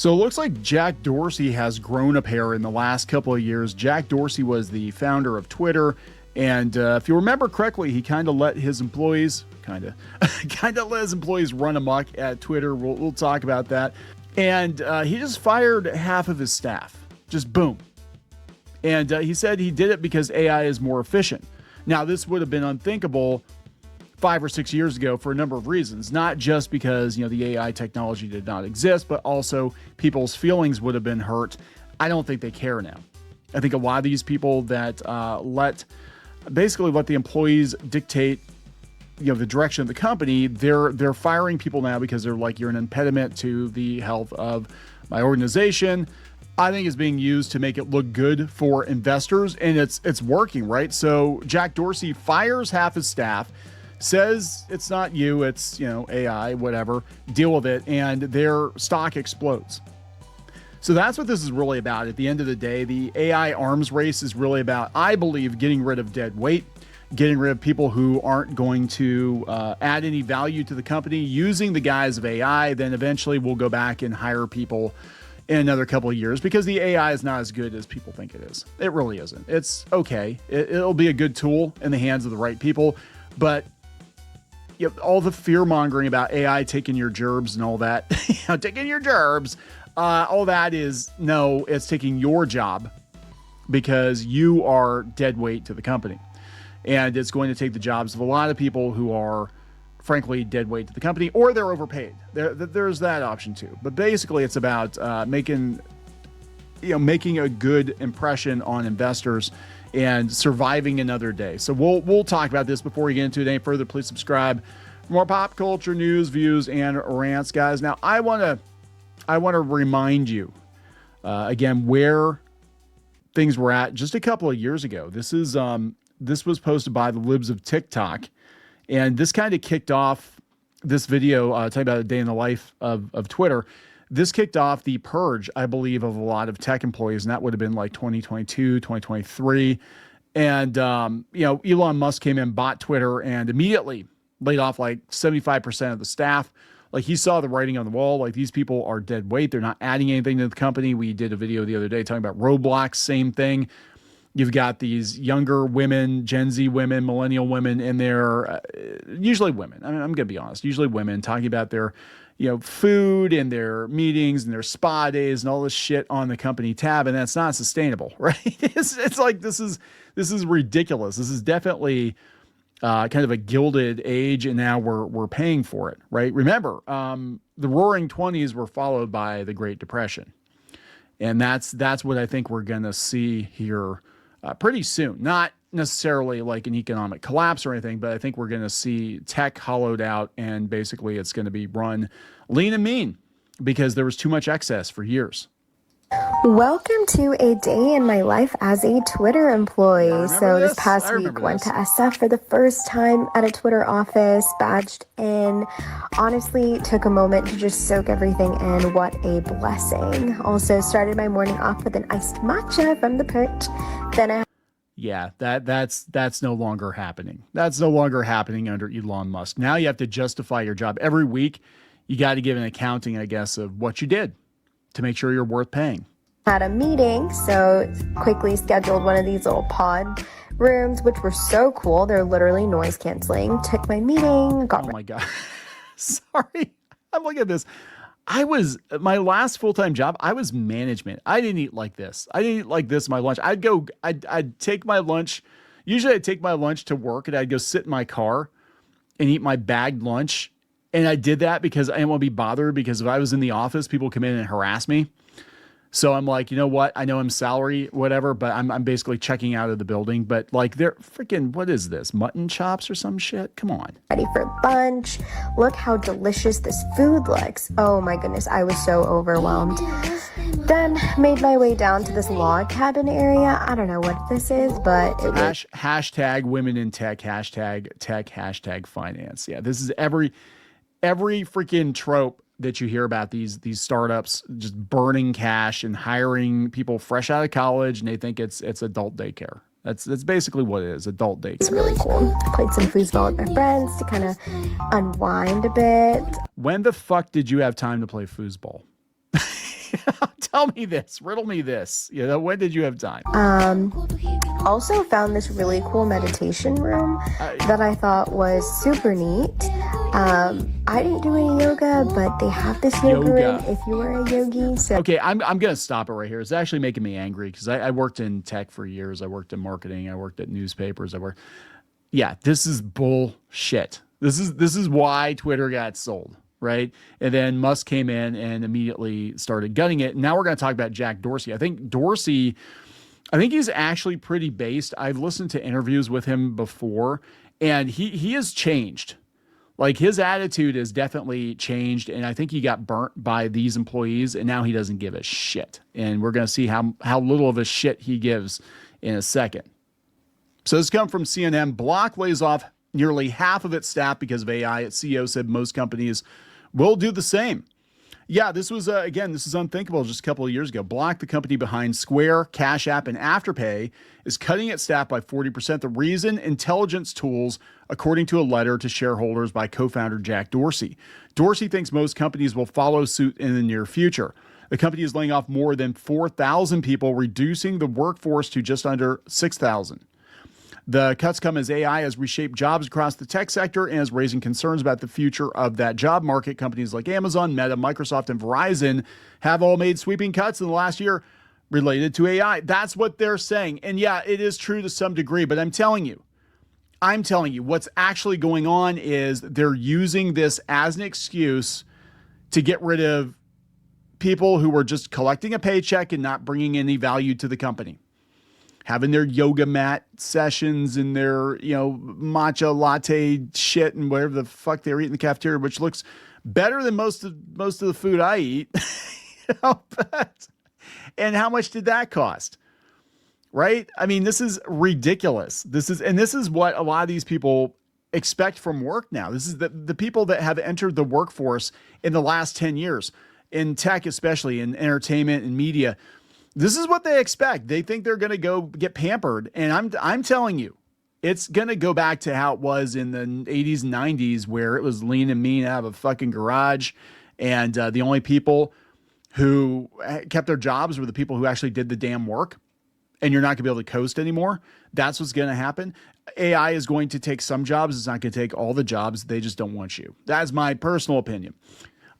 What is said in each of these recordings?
So it looks like Jack Dorsey has grown a pair in the last couple of years. Jack Dorsey was the founder of Twitter. And if you remember correctly, he kind of let his employees run amok at Twitter. We'll talk about that. And he just fired half of his staff. Just boom. And he said he did it because AI is more efficient. Now, this would have been unthinkable 5 or 6 years ago for a number of reasons, not just because, the AI technology did not exist, but also people's feelings would have been hurt. I don't think they care now. I think a lot of these people that let the employees dictate, the direction of the company, they're firing people now because they're like, you're an impediment to the health of my organization. I think it's being used to make it look good for investors, and it's working, right? So Jack Dorsey fires half his staff, says it's not you, it's, AI, whatever, deal with it, and their stock explodes. So that's what this is really about. At the end of the day, the AI arms race is really about, I believe, getting rid of dead weight, getting rid of people who aren't going to add any value to the company, using the guise of AI. Then eventually we'll go back and hire people in another couple of years because the AI is not as good as people think it is. It really isn't. It's okay. It'll be a good tool in the hands of the right people, but all the fear mongering about AI taking your gerbs and all that, taking your gerbs, all that is, no, it's taking your job because you are dead weight to the company. And it's going to take the jobs of a lot of people who are, frankly, dead weight to the company, or they're overpaid. There's that option too. But basically, it's about making a good impression on investors and surviving another day. So we'll talk about this before we get into it any further. Please subscribe for more pop culture news, views, and rants, guys. Now, I want to remind you again where things were at just a couple of years ago. This was posted by the libs of TikTok, and this kind of kicked off this video talking about a day in the life of Twitter. This kicked off the purge, I believe, of a lot of tech employees, and that would have been like 2022, 2023. And, Elon Musk came in, bought Twitter, and immediately laid off like 75% of the staff. Like, he saw the writing on the wall. Like, these people are dead weight. They're not adding anything to the company. We did a video the other day talking about Roblox, same thing. You've got these younger women, Gen Z women, millennial women in there, usually women. I mean, I'm going to be honest, usually women talking about their, food and their meetings and their spa days and all this shit on the company tab. And that's not sustainable, right? It's like, this is ridiculous. This is definitely kind of a gilded age, and now we're paying for it, right? Remember, the Roaring '20s were followed by the Great Depression, and that's what I think we're gonna see here pretty soon. Not necessarily like an economic collapse or anything, but I think we're gonna see tech hollowed out, and basically it's gonna be run lean and mean because there was too much excess for years. Welcome to a day in my life as a Twitter employee. So this past week went to SF for the first time at a Twitter office, badged in. Honestly, took a moment to just soak everything in. What a blessing. Also started my morning off with an iced matcha from the perch. Then that's no longer happening. That's no longer happening under Elon Musk. Now you have to justify your job every week. You got to give an accounting, I guess, of what you did to make sure you're worth paying. Had a meeting, so quickly scheduled one of these little pod rooms, which were so cool. They're literally noise canceling. Took my meeting. Oh my God. Sorry. I'm looking at this. My last full-time job, I was management. I didn't eat like this. I didn't eat like this my lunch. I'd take my lunch. Usually I'd take my lunch to work, and I'd go sit in my car and eat my bagged lunch. And I did that because I didn't want to be bothered, because if I was in the office, people come in and harass me. So I'm like, you know what? I know I'm salary, whatever, but I'm basically checking out of the building. But like, they're freaking, what is this? Mutton chops or some shit? Come on. Ready for lunch. Look how delicious this food looks. Oh my goodness. I was so overwhelmed. Then made my way down to this log cabin area. I don't know what this is, but it was hashtag women in tech, hashtag tech, hashtag finance. Yeah. This is every freaking trope that you hear about these startups just burning cash and hiring people fresh out of college, and they think it's adult daycare. That's basically what it is, adult daycare. It's really cool. Played some foosball with my friends to kind of unwind a bit. When the fuck did you have time to play foosball? Tell me this, riddle me this. When did you have time? Also found this really cool meditation room that I thought was super neat. I didn't do any yoga, but they have this yoga room if you are a yogi. So okay, I'm gonna stop it right here. It's actually making me angry because I worked in tech for years. I worked in marketing. I worked at newspapers. Yeah, this is bullshit. This is why Twitter got sold, right? And then Musk came in and immediately started gutting it. And now we're going to talk about Jack Dorsey. I think he's actually pretty based. I've listened to interviews with him before, and he has changed. Like, his attitude has definitely changed, and I think he got burnt by these employees, and now he doesn't give a shit. And we're going to see how little of a shit he gives in a second. So this comes from CNN. Block lays off nearly half of its staff because of AI. Its CEO said most companies will do the same. Yeah, this was, this is unthinkable just a couple of years ago. Block, the company behind Square, Cash App, and Afterpay, is cutting its staff by 40%. The reason? Intelligence tools, according to a letter to shareholders by co-founder Jack Dorsey. Dorsey thinks most companies will follow suit in the near future. The company is laying off more than 4,000 people, reducing the workforce to just under 6,000. The cuts come as AI has reshaped jobs across the tech sector and is raising concerns about the future of that job market. Companies like Amazon, Meta, Microsoft, and Verizon have all made sweeping cuts in the last year related to AI. That's what they're saying. And yeah, it is true to some degree, but I'm telling you, what's actually going on is they're using this as an excuse to get rid of people who were just collecting a paycheck and not bringing any value to the company. Having their yoga mat sessions and their, matcha latte shit and whatever the fuck they were eating in the cafeteria, which looks better than most of the food I eat. And how much did that cost? Right? I mean, this is ridiculous. This is what a lot of these people expect from work now. This is the people that have entered the workforce in the last 10 years, in tech, especially in entertainment and media. This is what they expect. They think they're going to go get pampered. And I'm telling you, it's going to go back to how it was in the 80s and 90s, where it was lean and mean out of a fucking garage. And the only people who kept their jobs were the people who actually did the damn work. And you're not going to be able to coast anymore. That's what's going to happen. AI is going to take some jobs. It's not going to take all the jobs. They just don't want you. That's my personal opinion.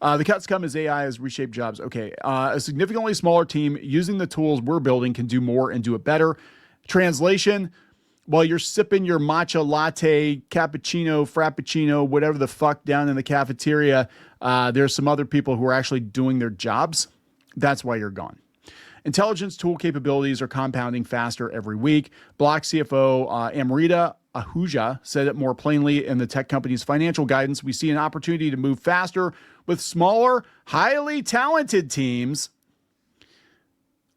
The cuts come as AI has reshaped jobs. Okay, a significantly smaller team using the tools we're building can do more and do it better. Translation, while you're sipping your matcha latte, cappuccino, frappuccino, whatever the fuck down in the cafeteria, there's some other people who are actually doing their jobs. That's why you're gone. Intelligence tool capabilities are compounding faster every week. Block CFO Amrita Ahuja said it more plainly in the tech company's financial guidance. We see an opportunity to move faster with smaller, highly talented teams.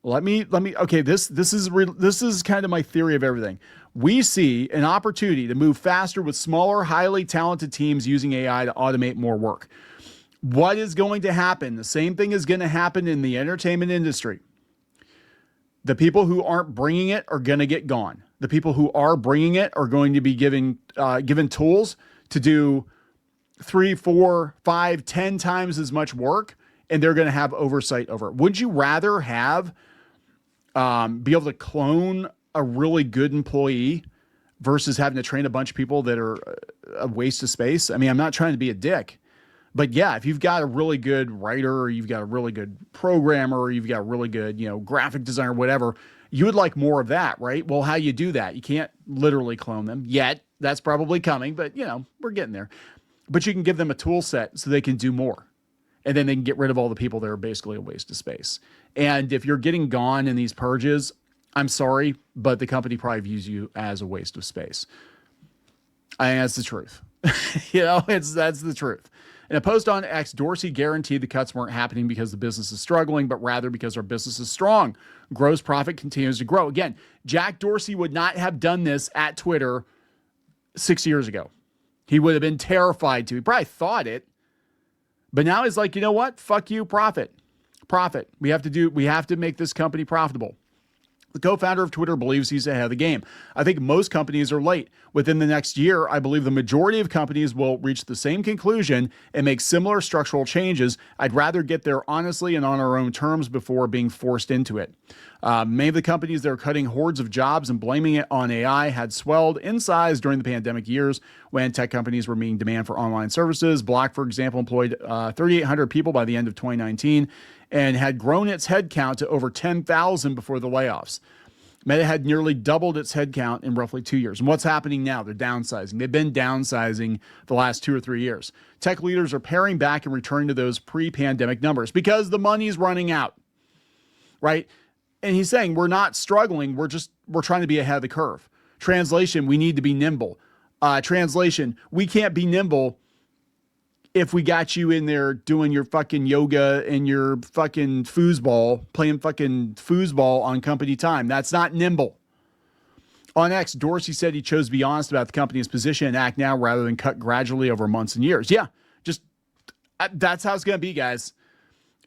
Okay, this is kind of my theory of everything. We see an opportunity to move faster with smaller, highly talented teams using AI to automate more work. What is going to happen? The same thing is going to happen in the entertainment industry. The people who aren't bringing it are going to get gone. The people who are bringing it are going to be given tools to do 3, 4, 5, 10 times as much work, and they're going to have oversight over it. Would you rather have be able to clone a really good employee versus having to train a bunch of people that are a waste of space? I mean, I'm not trying to be a dick, but yeah, if you've got a really good writer, or you've got a really good programmer, or you've got a really good, graphic designer, whatever, you would like more of that, right? Well, how you do that? You can't literally clone them yet. That's probably coming, but we're getting there. But you can give them a tool set so they can do more. And then they can get rid of all the people that are basically a waste of space. And if you're getting gone in these purges, I'm sorry, but the company probably views you as a waste of space. I think that's the truth. That's the truth. In a post on X, Dorsey guaranteed the cuts weren't happening because the business is struggling, but rather because our business is strong. Gross profit continues to grow. Again, Jack Dorsey would not have done this at Twitter 6 years ago. He would have been terrified to. He probably thought it. But now he's like, you know what? Fuck you, profit. We have to make this company profitable. The co-founder of Twitter believes he's ahead of the game. I think most companies are late. Within the next year, I believe the majority of companies will reach the same conclusion and make similar structural changes. I'd rather get there honestly and on our own terms before being forced into it. Many of the companies that are cutting hordes of jobs and blaming it on AI had swelled in size during the pandemic years when tech companies were meeting demand for online services. Block, for example, employed 3,800 people by the end of 2019 and had grown its headcount to over 10,000 before the layoffs. Meta had nearly doubled its headcount in roughly 2 years. And what's happening now? They're downsizing. They've been downsizing the last 2 or 3 years. Tech leaders are paring back and returning to those pre-pandemic numbers because the money's running out, right? And he's saying we're not struggling. We're trying to be ahead of the curve. Translation, we need to be nimble. Translation, we can't be nimble if we got you in there doing your fucking yoga and your fucking foosball, playing fucking foosball on company time. That's not nimble. On X, Dorsey said he chose to be honest about the company's position and act now rather than cut gradually over months and years. Yeah, just that's how it's going to be, guys.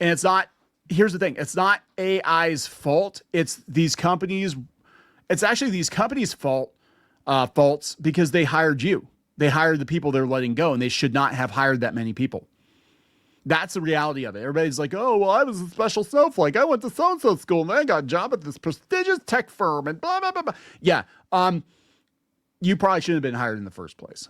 And it's not, here's the thing. It's not AI's fault. It's these companies. It's actually these companies' faults because they hired you. They hired the people they're letting go, and they should not have hired that many people. That's the reality of it. Everybody's like, oh, well, I was a special snowflake. I went to so-and-so school, and then I got a job at this prestigious tech firm, and blah, blah, blah, blah. Yeah, you probably shouldn't have been hired in the first place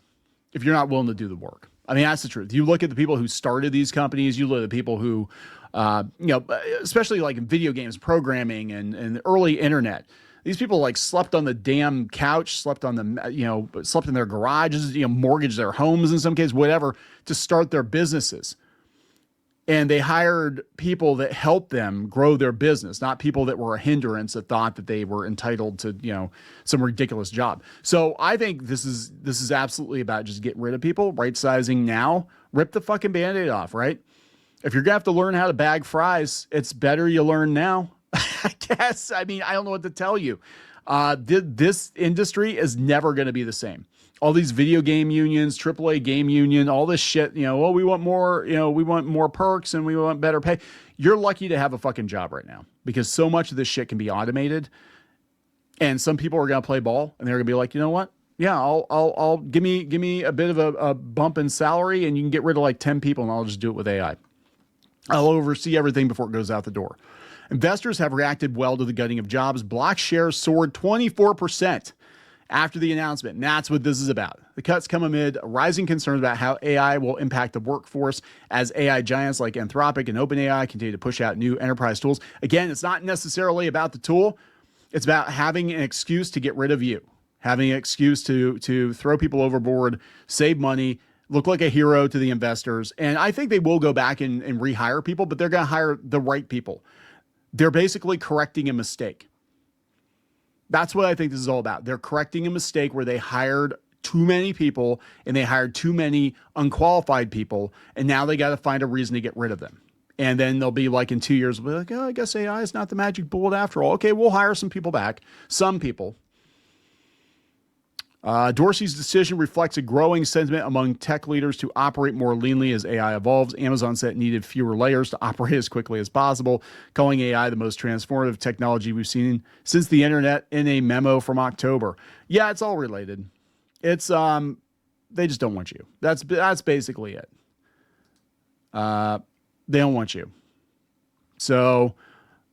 if you're not willing to do the work. I mean, that's the truth. You look at the people who started these companies. You look at the people who, especially like in video games, programming, and the early internet. These people like slept on the damn couch, slept on the, slept in their garages, mortgaged their homes in some cases, whatever, to start their businesses. And they hired people that helped them grow their business, not people that were a hindrance that thought that they were entitled to, some ridiculous job. So I think this is absolutely about just getting rid of people, right sizing now, rip the fucking Band-Aid off, right? If you're gonna have to learn how to bag fries, it's better you learn now. I guess. I mean, I don't know what to tell you. This industry is never going to be the same. All these video game unions, AAA game union, all this shit, we want more, we want more perks and we want better pay. You're lucky to have a fucking job right now because so much of this shit can be automated. And some people are going to play ball and they're going to be like, you know what? Yeah, I'll give me a bit of a bump in salary and you can get rid of like 10 people and I'll just do it with AI. I'll oversee everything before it goes out the door. Investors have reacted well to the gutting of jobs. Block shares soared 24% after the announcement. And that's what this is about. The cuts come amid rising concerns about how AI will impact the workforce as AI giants like Anthropic and OpenAI continue to push out new enterprise tools. Again, it's not necessarily about the tool. It's about having an excuse to get rid of you, having an excuse to throw people overboard, save money, look like a hero to the investors. And I think they will go back and rehire people, but they're going to hire the right people. They're basically correcting a mistake. That's what I think this is all about. They're correcting a mistake where they hired too many people and they hired too many unqualified people. And now they got to find a reason to get rid of them. And then they'll be like in 2 years, they'll be like, oh, I guess AI is not the magic bullet after all. Okay, we'll hire some people back. Some people. Dorsey's decision reflects a growing sentiment among tech leaders to operate more leanly as AI evolves. Amazon said it needed fewer layers to operate as quickly as possible, calling AI the most transformative technology we've seen since the internet in a memo from October. Yeah, it's all related. It's they just don't want you. That's basically it. They don't want you. So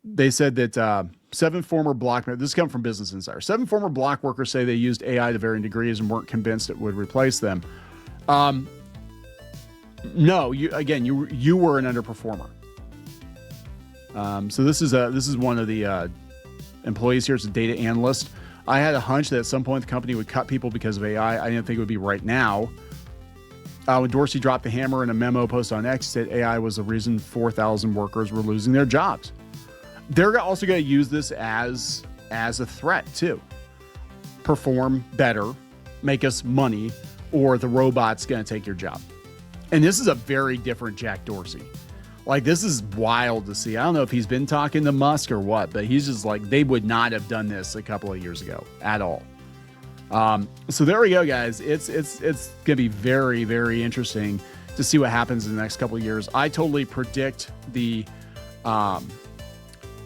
they said that 7 former Block, this comes from Business Insider. 7 former Block workers say they used AI to varying degrees and weren't convinced it would replace them. No, you were an underperformer. So this is one of the employees here. It's a data analyst. I had a hunch that at some point the company would cut people because of AI. I didn't think it would be right now. When Dorsey dropped the hammer in a memo post on X, said AI was the reason 4,000 workers were losing their jobs. They're also going to use this as a threat too. Perform better, make us money, or the robot's going to take your job. And this is a very different Jack Dorsey. Like, this is wild to see. I don't know if he's been talking to Musk or what, but he's just like, they would not have done this a couple of years ago at all. So there we go, guys. It's going to be very, very interesting to see what happens in the next couple of years. I totally predict the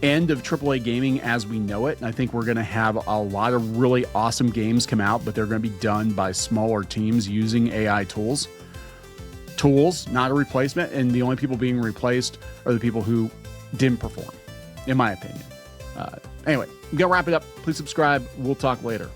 end of AAA gaming as we know it. And I think we're going to have a lot of really awesome games come out, but they're going to be done by smaller teams using AI tools. Tools, not a replacement. And the only people being replaced are the people who didn't perform, in my opinion. Anyway, I'm going to wrap it up. Please subscribe. We'll talk later.